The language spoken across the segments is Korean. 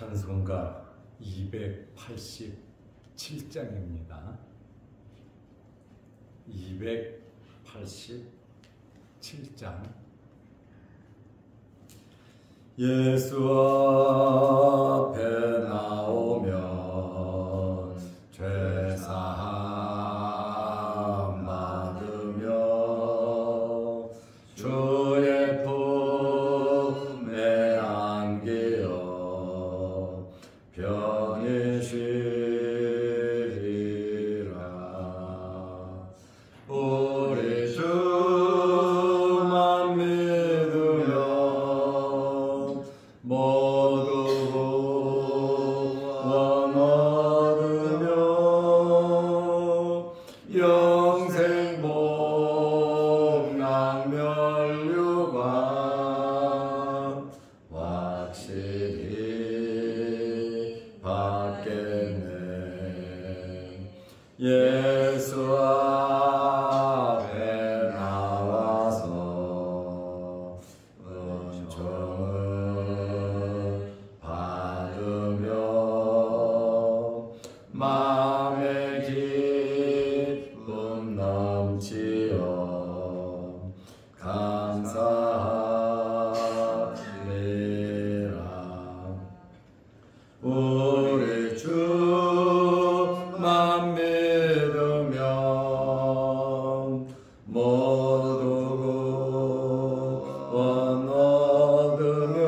찬송가 287장입니다. 287장. 예수 앞에 나오면 죄사함 받으며 주의 품에 안기어 편히 쉬리라. 우리 주만 믿으면 모두 구원 얻으며 영생 복락 멸류관 확실히 받겠네. 예수 앞에 나와서 은총을 받으며 마음의 기쁨 넘치어 감사하리라. 우리 주만 믿으면 모두 구원 얻으며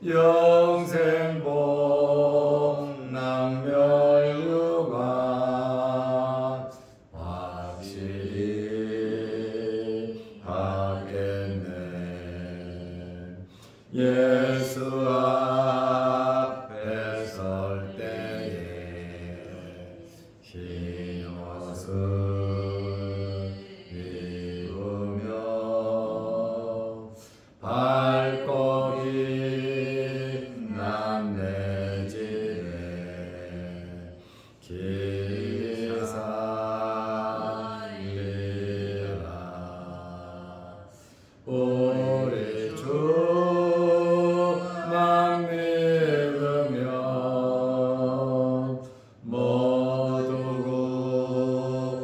영생 복락 멸류관 확실히 받겠네. 예수 앞에 설 때에 흰 옷을 입으며 밝고 빛난 내 집에 길이 살리라. 우리 주만 믿으면 모두 구원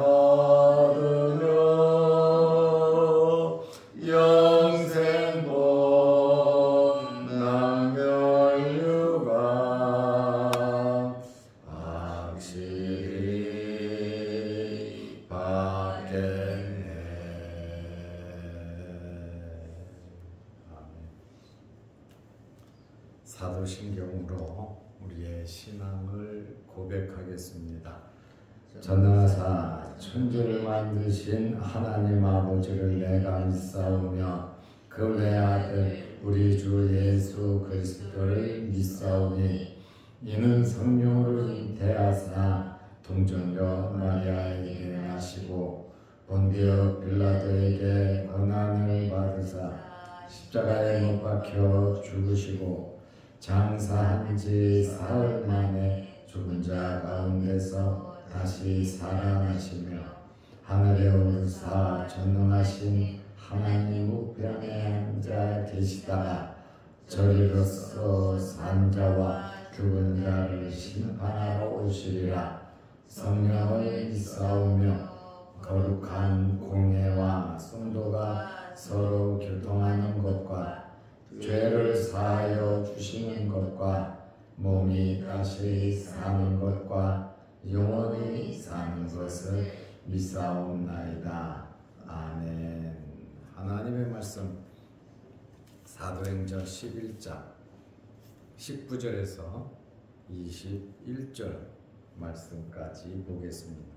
얻으며 영생 복락 멸류관 확실히 받겠네. 사도신경으로 우리의 신앙을 고백하겠습니다. 전능하사 천지를 만드신 하나님 아버지를 내가 믿사오며 그 외아들 우리 주 예수 그리스도를 믿사오니 이는 성령으로 잉태하사 동정녀 마리아에게 나시고 본디오 빌라도에게 고난을 받으사 십자가에 못 박혀 죽으시고 장사한 지 사흘 만에 죽은 자 가운데서 다시 살아나시며 하늘에 오르사 전능하신 하나님 우편에 앉아 계시다가 저리로서 산 자와 죽은 자를 심판하러 오시리라. 성령을 믿사오며 거룩한 공회와 성도가 서로 교통하는 것과 죄를 사하여 주시는 것과 몸이 다시 사는 것과 영원히 사는 것을 믿사옵나이다. 아멘. 하나님의 말씀 사도행전 11장 19절에서 21절 말씀까지 보겠습니다.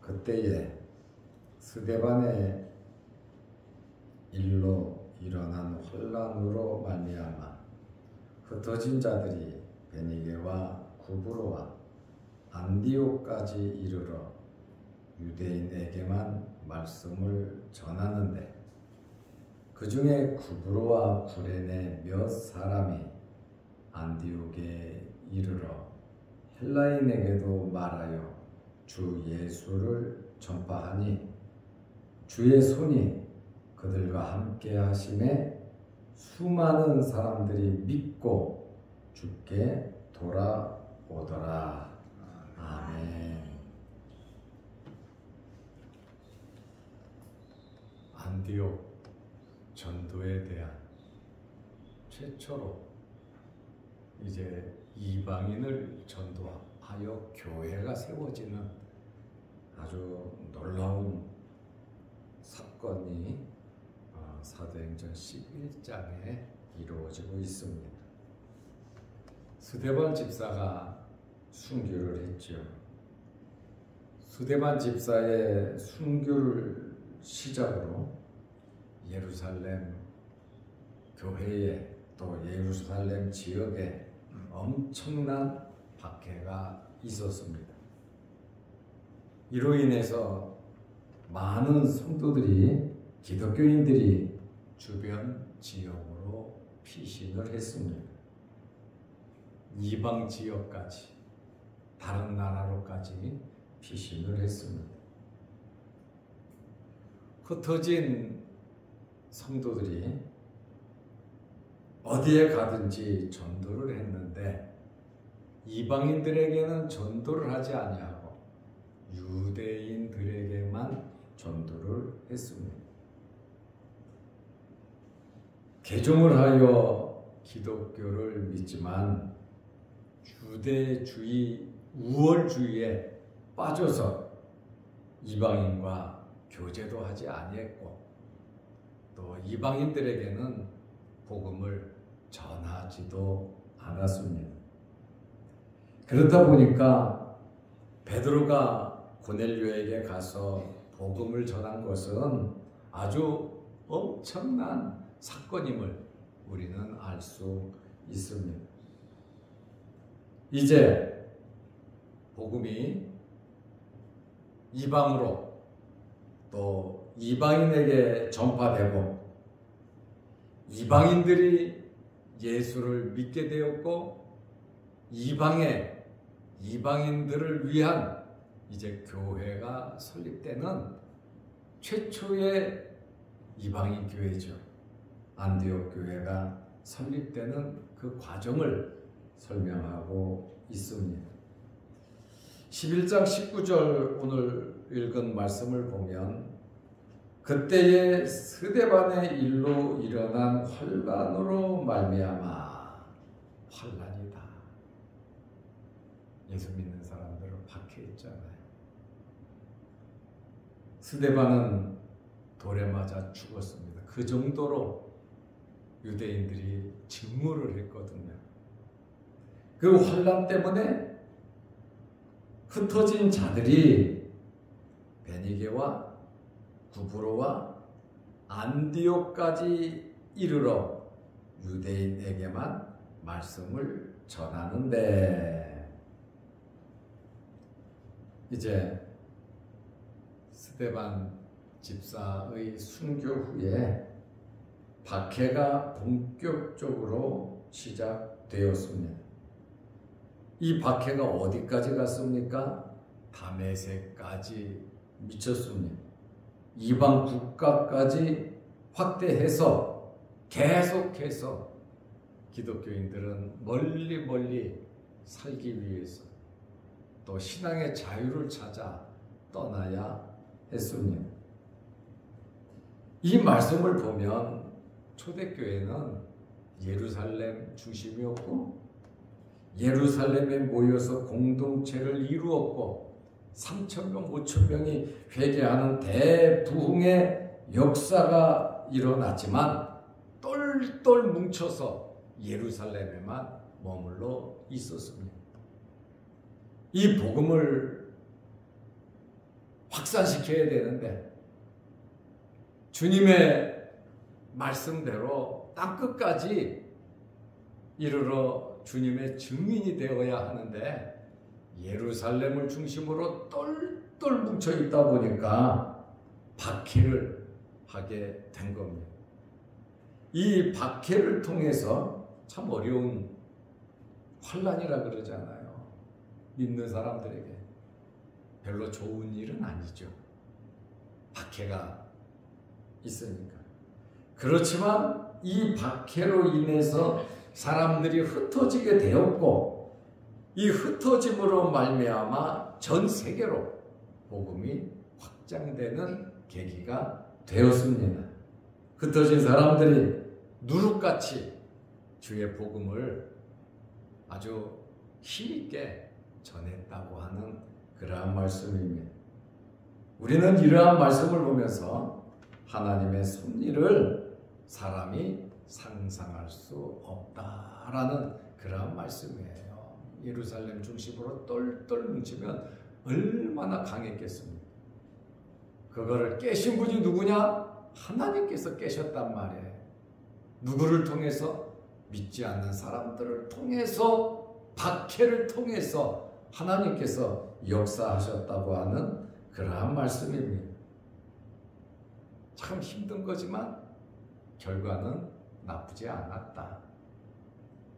그때에 스데반의 일로 일어난 혼란으로 말미암아 흩어진 자들이 베니게와 구브로와 안디옥까지 이르러 유대인에게만 말씀을 전하는데 그 중에 구브로와 구레네 몇 사람이 안디옥에 이르러 헬라인에게도 말하여 주 예수를 전파하니 주의 손이 그 그들과 함께 하심에 수많은 사람들이 믿고 주께 돌아오더라. 아멘. 안디옥 전도에 대한 최초로 이제 이방인을 전도하여 교회가 세워지는 아주 놀라운 사건이 사도행전 11장에 이루어지고 있습니다. 스데반 집사가 순교를 했죠. 스데반 집사의 순교를 시작으로 예루살렘 교회에 또 예루살렘 지역에 엄청난 박해가 있었습니다. 이로 인해서 많은 성도들이 기독교인들이 주변 지역으로 피신을 했습니다. 이방 지역까지 다른 나라로까지 피신을 했습니다. 흩어진 성도들이 어디에 가든지 전도를 했는데 이방인들에게는 전도를 하지 아니하고 유대인들에게만 전도를 했습니다. 개종을 하여 기독교를 믿지만 유대주의, 우월주의에 빠져서 이방인과 교제도 하지 아니했고 또 이방인들에게는 복음을 전하지도 않았습니다. 그렇다 보니까 베드로가 고넬료에게 가서 복음을 전한 것은 아주 엄청난 사건임을 우리는 알 수 있습니다. 이제 복음이 이방으로 또 이방인에게 전파되고 이방인들이 예수를 믿게 되었고 이방인들을 위한 이제 교회가 설립되는 최초의 이방인 교회죠. 안디옥 교회가 설립되는 그 과정을 설명하고 있습니다. 11장 19절 오늘 읽은 말씀을 보면 그때에 스데반의 일로 일어난 환난으로 말미암아 환난이다. 예수 믿는 사람들을 박해했잖아요. 스데반은 돌에 맞아 죽었습니다. 그 정도로 유대인들이 증오를 했거든요. 그 환난 때문에 흩어진 자들이 베니게와 구브로와 안디옥까지 이르러 유대인에게만 말씀을 전하는데 이제 스데반 집사의 순교 후에 박해가 본격적으로 시작되었습니다. 이 박해가 어디까지 갔습니까? 다메섹까지 미쳤습니다. 이방 국가까지 확대해서 계속해서 기독교인들은 멀리 살기 위해서 또 신앙의 자유를 찾아 떠나야 했습니다. 이 말씀을 보면 초대교회는 예루살렘 중심이었고 예루살렘에 모여서 공동체를 이루었고 3,000명, 5,000명이 회개하는 대부흥의 역사가 일어났지만 똘똘 뭉쳐서 예루살렘에만 머물러 있었습니다. 이 복음을 확산시켜야 되는데 주님의 말씀대로 땅끝까지 이르러 주님의 증인이 되어야 하는데 예루살렘을 중심으로 똘똘 뭉쳐 있다 보니까 박해를 하게 된 겁니다. 이 박해를 통해서 참 어려운 환난이라 그러잖아요. 믿는 사람들에게 별로 좋은 일은 아니죠. 박해가 있으니까. 그렇지만 이 박해로 인해서 사람들이 흩어지게 되었고 이 흩어짐으로 말미암아 전 세계로 복음이 확장되는 계기가 되었습니다. 흩어진 사람들이 누룩같이 주의 복음을 아주 힘있게 전했다고 하는 그러한 말씀입니다. 우리는 이러한 말씀을 보면서 하나님의 섭리를 사람이 상상할 수 없다라는 그러한 말씀이에요. 예루살렘 중심으로 똘똘 뭉치면 얼마나 강했겠습니까? 그거를 깨신 분이 누구냐? 하나님께서 깨셨단 말이에요. 누구를 통해서? 믿지 않는 사람들을 통해서, 박해를 통해서 하나님께서 역사하셨다고 하는 그러한 말씀입니다. 참 힘든 거지만 결과는 나쁘지 않았다.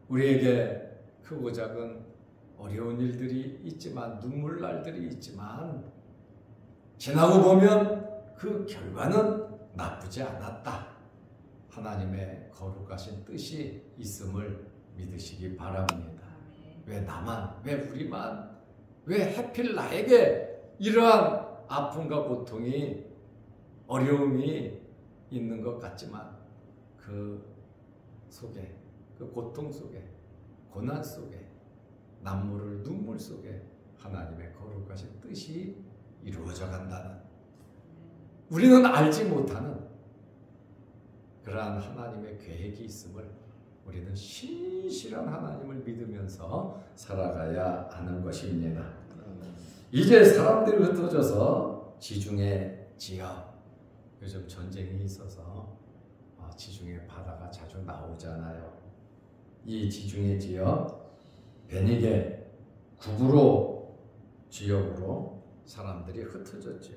우리에게 크고 작은 어려운 일들이 있지만, 눈물 날들이 있지만 지나고 보면 그 결과는 나쁘지 않았다. 하나님의 거룩하신 뜻이 있음을 믿으시기 바랍니다. 왜 나만, 왜 우리만, 왜 하필 나에게 이러한 아픔과 고통이, 어려움이 있는 것 같지만 그 속에, 그 고통 속에, 고난 속에, 남모를 눈물 속에 하나님의 거룩하신 뜻이 이루어져 간다는, 우리는 알지 못하는 그러한 하나님의 계획이 있음을 우리는 신실한 하나님을 믿으면서 살아가야 하는 것입니다. 이제 사람들이 흩어져서 지중해 지역, 요즘 전쟁이 있어서 지중해 바다가 자주 나오잖아요. 이 지중해 지역, 베니게, 구브로 지역으로 사람들이 흩어졌죠.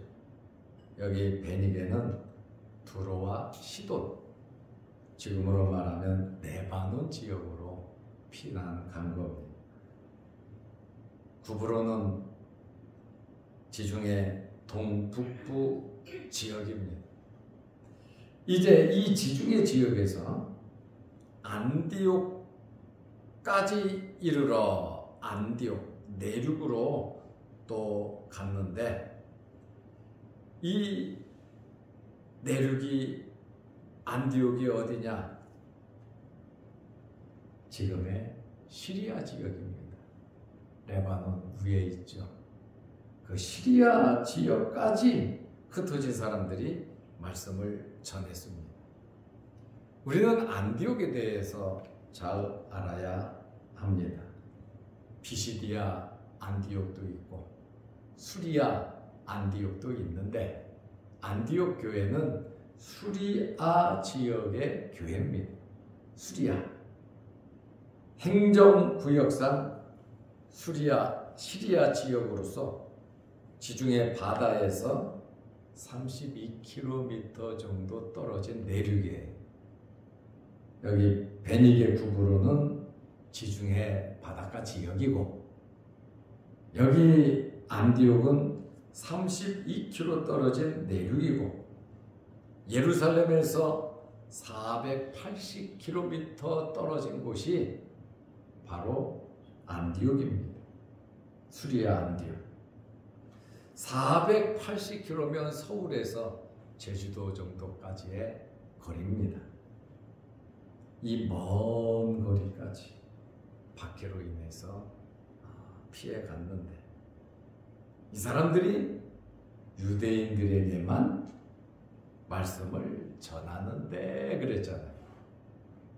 여기 베니게는 두로와 시돈, 지금으로 말하면 레바논 지역으로 피난 간 겁니다. 구브로는 지중해 동북부 지역입니다. 이제 이 지중해 지역에서 안디옥까지 이르러 안디옥 내륙으로 또 갔는데, 이 내륙이 안디옥이 어디냐? 지금의 시리아 지역입니다. 레바논 위에 있죠. 그 시리아 지역까지 흩어진 사람들이 말씀을 전했습니다. 우리는 안디옥에 대해서 잘 알아야 합니다. 피시디아 안디옥도 있고 수리아 안디옥도 있는데, 안디옥 교회는 수리아 지역의 교회입니다. 수리아. 행정구역상 시리아 지역으로서 지중해 바다에서 32km 정도 떨어진 내륙이에요. 여기 베니게 구브로는 지중해 바닷가 지역이고, 여기 안디옥은 32km 떨어진 내륙이고, 예루살렘에서 480km 떨어진 곳이 바로 안디옥입니다. 수리아 안디옥. 480km면 서울에서 제주도 정도까지의 거리입니다. 이 먼 거리까지 박해로 인해서 피해 갔는데, 이 사람들이 유대인들에게만 말씀을 전하는데 그랬잖아요.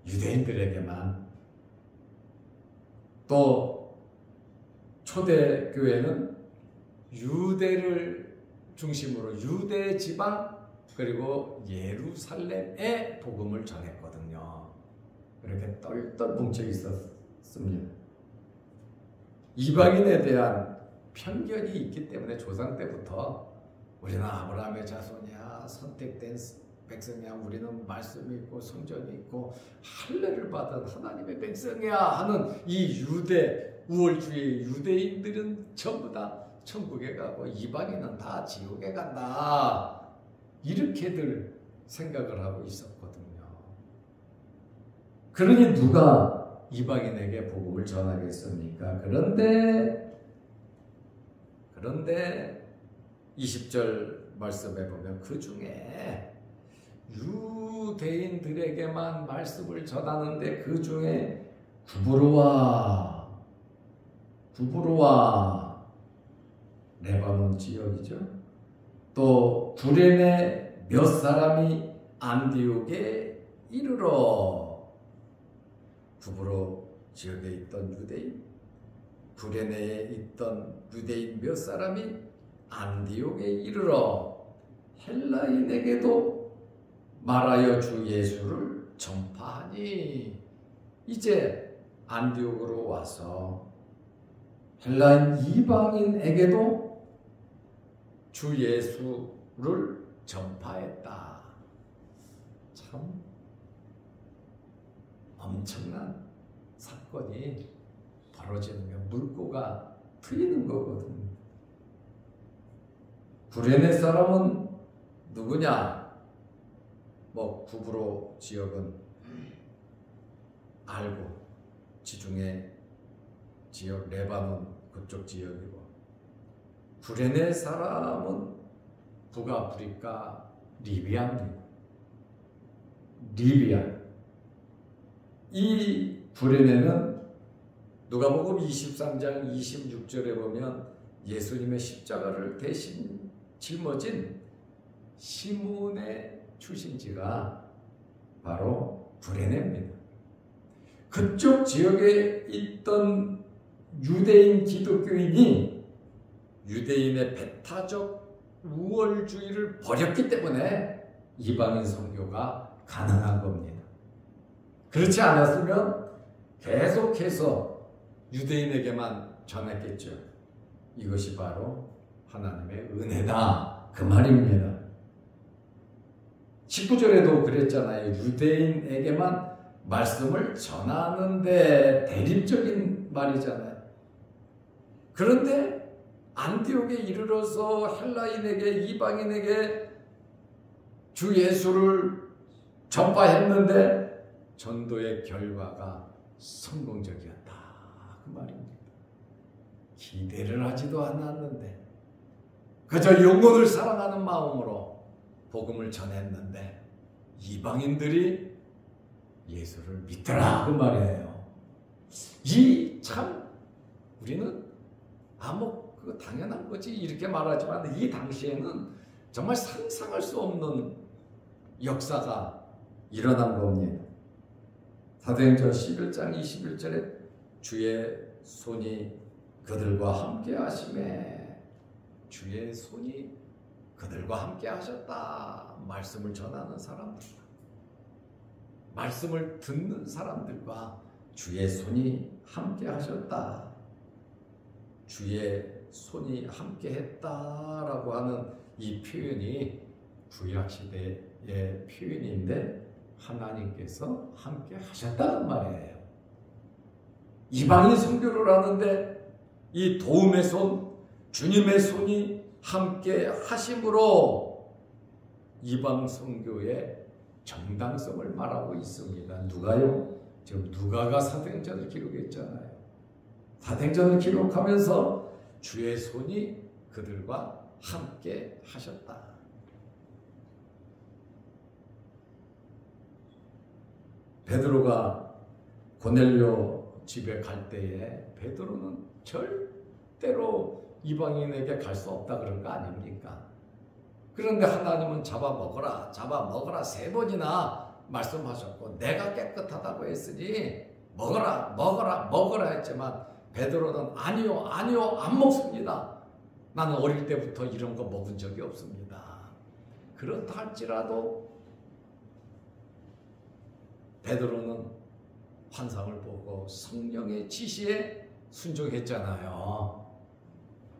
유대인들에게만. 또 초대교회는 유대를 중심으로 유대 지방 그리고 예루살렘에 복음을 전했거든요. 그렇게 똘똘 뭉쳐 있었습니다. 이방인에 대한 편견이 있기 때문에 조상 때부터 우리는 아브라함의 자손이야, 선택된 백성이야, 우리는 말씀이 있고 성전이 있고 할례를 받은 하나님의 백성이야 하는 이 유대 우월주의 유대인들은 전부 다 천국에 가고 이방인은 다 지옥에 간다, 이렇게들 생각을 하고 있었거든요. 그러니 누가 이방인에게 복음을 전하겠습니까? 그런데 20절 말씀에 보면 그 중에 유대인들에게만 말씀을 전하는데 그 중에 구브로와 레바논 지역이죠. 또 구레네 몇 사람이 안디옥에 이르러, 구브로 지역에 있던 유대인, 구레네에 있던 유대인 몇 사람이 안디옥에 이르러 헬라인에게도 말하여 주 예수를 전파하니, 이제 안디옥으로 와서 헬라인 이방인에게도 주 예수를 전파했다. 참 엄청난 사건이 벌어지는 게, 물꼬가 트이는 거거든. 구레네 사람은 누구냐? 구브로 지역은 알고, 지중해 지역, 레바논 그쪽 지역이고, 구레네 사람은 북아프리카 리비아입니다. 리비아. 이 구레네는 누가복음 23장 26절에 보면 예수님의 십자가를 대신 짊어진 시몬의 출신지가 바로 구레네입니다. 그쪽 지역에 있던 유대인 기독교인이 유대인의 배타적 우월주의를 버렸기 때문에 이방인 선교가 가능한 겁니다. 그렇지 않았으면 계속해서 유대인에게만 전했겠죠. 이것이 바로 하나님의 은혜다, 그 말입니다. 19절에도 그랬잖아요. 유대인에게만 말씀을 전하는데, 대립적인 말이잖아요. 그런데 안디옥에 이르러서 헬라인에게, 이방인에게 주 예수를 전파했는데 전도의 결과가 성공적이었다, 그 말입니다. 기대를 하지도 않았는데 그저 영혼을 사랑하는 마음으로 복음을 전했는데 이방인들이 예수를 믿더라, 그 말이에요. 우리는 그거 당연한 거지 이렇게 말하지만, 이 당시에는 정말 상상할 수 없는 역사가 일어난 겁니다. 사도행전 11장 21절에 주의 손이 그들과 함께 하심에, 주의 손이 그들과 함께 하셨다. 말씀을 전하는 사람들과, 말씀을 듣는 사람들과 주의 손이 함께 하셨다. 주의 손이 함께 했다라고 하는 이 표현이 구약시대의 표현인데, 하나님께서 함께 하셨다는 말이에요. 이방인 선교를 하는데 이 도움의 손, 주님의 손이 함께 하심으로 이방 선교의 정당성을 말하고 있습니다. 누가요? 지금 누가가 사도행전을 기록했잖아요. 사도행전을 기록하면서 주의 손이 그들과 함께 하셨다. 베드로가 고넬료 집에 갈 때에 베드로는 절대로 이방인에게 갈 수 없다 그런 거 아닙니까? 그런데 하나님은 잡아먹어라 3번이나 말씀하셨고, 내가 깨끗하다고 했으니 먹어라 했지만 베드로는 아니요 안 먹습니다. 나는 어릴 때부터 이런 거 먹은 적이 없습니다. 그렇다 할지라도 베드로는 환상을 보고 성령의 지시에 순종했잖아요.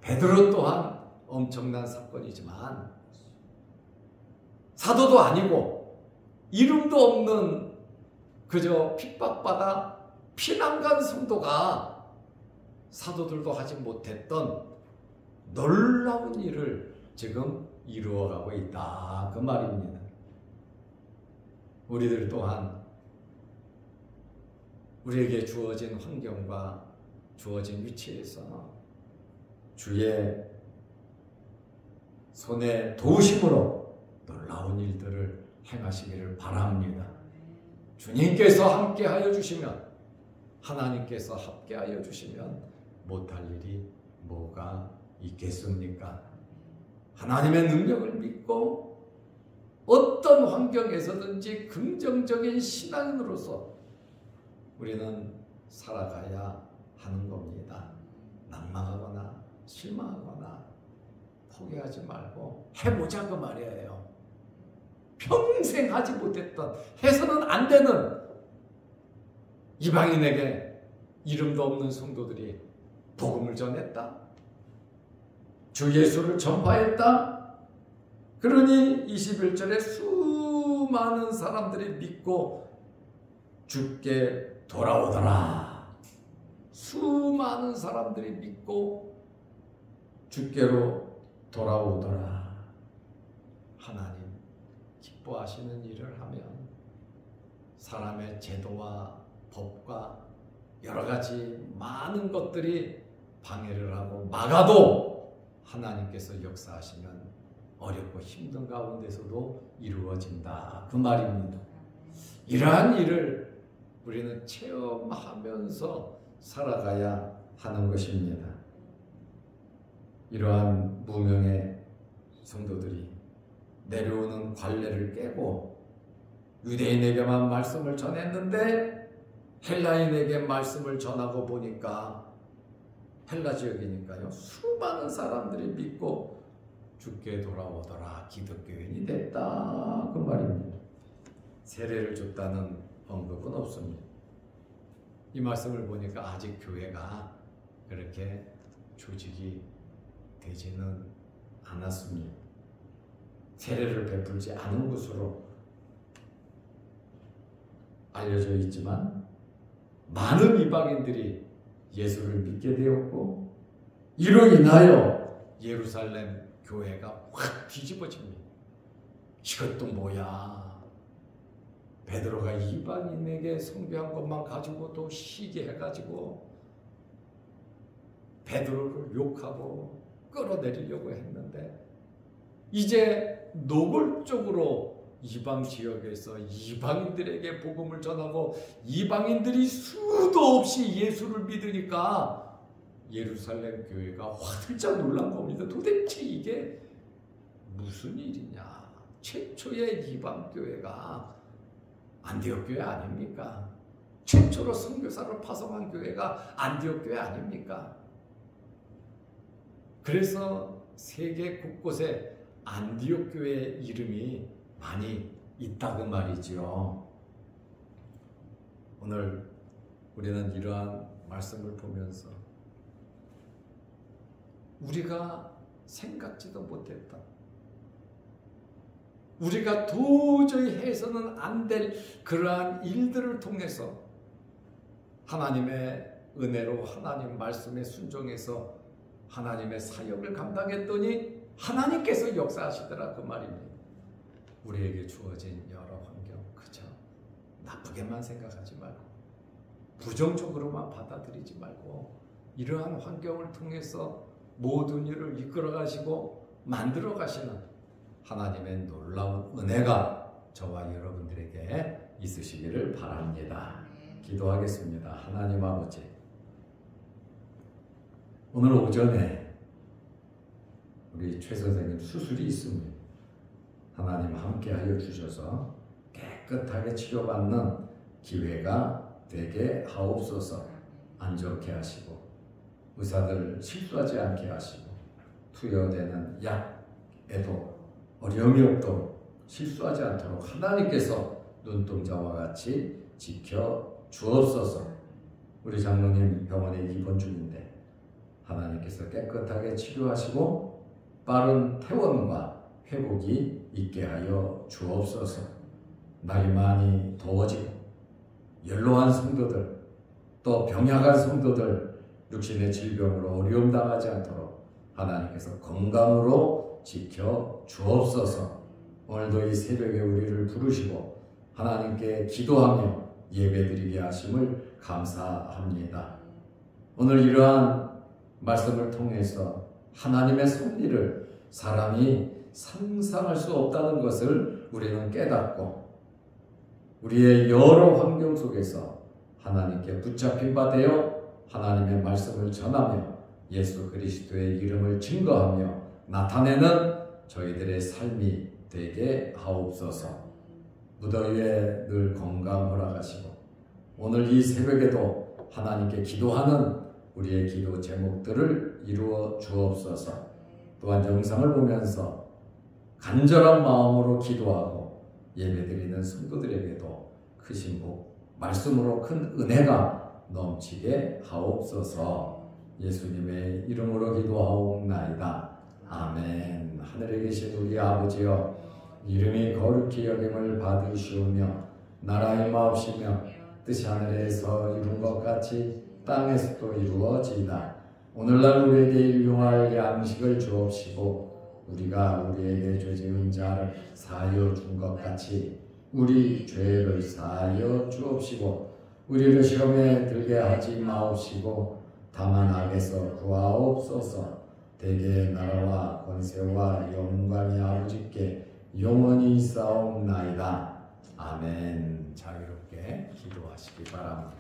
베드로 또한 엄청난 사건이지만, 사도도 아니고 이름도 없는 그저 핍박받아 피난간 성도가 사도들도 하지 못했던 놀라운 일을 지금 이루어가고 있다, 그 말입니다. 우리들 또한 우리에게 주어진 환경과 주어진 위치에서 주의 손에 도우심으로 놀라운 일들을 행하시기를 바랍니다. 주님께서 함께하여 주시면, 하나님께서 함께하여 주시면 못할 일이 뭐가 있겠습니까? 하나님의 능력을 믿고 어떤 환경에서든지 긍정적인 신앙인으로서 우리는 살아가야 하는 겁니다. 낭망하거나 실망하거나 포기하지 말고 해보자 그 말이에요. 평생 하지 못했던, 해서는 안 되는 이방인에게 이름도 없는 성도들이 복음을 전했다. 주 예수를 전파했다. 그러니 21절에 수많은 사람들이 믿고 주께 돌아오더라. 수많은 사람들이 믿고 주께로 돌아오더라. 하나님 기뻐하시는 일을 하면 사람의 제도와 법과 여러 가지 많은 것들이 방해를 하고 막아도 하나님께서 역사하시면 어렵고 힘든 가운데서도 이루어진다 그 말입니다. 이러한 일을 우리는 체험하면서 살아가야 하는 것입니다. 이러한 무명의 성도들이 내려오는 관례를 깨고 유대인에게만 말씀을 전했는데 헬라인에게 말씀을 전하고 보니까 헬라 지역이니까요, 수많은 사람들이 믿고 주께 돌아오더라. 기독교인이 됐다 그 말입니다. 세례를 줬다는 언급은 없습니다. 이 말씀을 보니까 아직 교회가 그렇게 조직이 되지는 않았습니다. 세례를 베풀지 않은 것으로 알려져 있지만 많은 이방인들이 예수를 믿게 되었고 이로 인하여 예루살렘 교회가 확 뒤집어집니다. 이것도 뭐야? 베드로가 이방인에게 선교한 것만 가지고도 시기해가지고 베드로를 욕하고 끌어내리려고 했는데 이제 노골적으로 이방 지역에서 이방인들에게 복음을 전하고 이방인들이 수도 없이 예수를 믿으니까 예루살렘 교회가 화들짝 놀란 겁니다. 도대체 이게 무슨 일이냐? 최초의 이방 교회가 안디옥 교회 아닙니까? 최초로 선교사를 파송한 교회가 안디옥 교회 아닙니까? 그래서 세계 곳곳에 안디옥 교회 이름이 많이 있다고 말이죠. 오늘 우리는 이러한 말씀을 보면서 우리가 생각지도 못했다, 우리가 도저히 해서는 안 될 그러한 일들을 통해서 하나님의 은혜로 하나님 말씀에 순종해서 하나님의 사역을 감당했더니 하나님께서 역사하시더라 그 말입니다. 우리에게 주어진 여러 환경 그저 나쁘게만 생각하지 말고 부정적으로만 받아들이지 말고 이러한 환경을 통해서 모든 일을 이끌어 가시고 만들어 가시는 하나님의 놀라운 은혜가 저와 여러분들에게 있으시기를 바랍니다. 기도하겠습니다. 하나님 아버지, 오늘 오전에 우리 최 선생님 수술이 있습니다. 하나님 함께하여 주셔서 깨끗하게 치료받는 기회가 되게 하옵소서. 안 좋게 하시고 의사들 실수하지 않게 하시고 투여되는 약에도 어려움이 없도록 실수하지 않도록 하나님께서 눈동자와 같이 지켜 주옵소서. 우리 장로님 병원에 입원 중인데 하나님께서 깨끗하게 치료하시고 빠른 퇴원과 회복이 있게 하여 주옵소서. 날이 많이 더워지고 연로한 성도들 또 병약한 성도들 육신의 질병으로 어려움 당하지 않도록 하나님께서 건강으로 지켜 주옵소서. 오늘도 이 새벽에 우리를 부르시고 하나님께 기도하며 예배드리게 하심을 감사합니다. 오늘 이러한 말씀을 통해서 하나님의 섭리를 사람이 상상할 수 없다는 것을 우리는 깨닫고 우리의 여러 환경 속에서 하나님께 붙잡힌 바 되어 하나님의 말씀을 전하며 예수 그리스도의 이름을 증거하며 나타내는 저희들의 삶이 되게 하옵소서. 무더위에 늘 건강 허락하시고 오늘 이 새벽에도 하나님께 기도하는 우리의 기도 제목들을 이루어 주옵소서. 또한 영상을 보면서 간절한 마음으로 기도하고 예배드리는 성도들에게도 크신 복, 말씀으로 큰 은혜가 넘치게 하옵소서. 예수님의 이름으로 기도하옵나이다. 아멘. 하늘에 계신 우리 아버지여, 이름이 거룩히 여김을 받으시오며 나라의 마옵시며 뜻이 하늘에서 이룬 것 같이 땅에서도 이루어지이다. 오늘날 우리에게 일용할 양식을 주옵시고 우리가 우리에게 죄 지은 자를 사하여 준 것 같이 우리 죄를 사하여 주옵시고 우리를 시험에 들게 하지 마옵시고 다만 악에서 구하옵소서. 대개의 나라와 권세와 영광이 아버지께 영원히 있사옵나이다. 아멘. 자유롭게 기도하시기 바랍니다.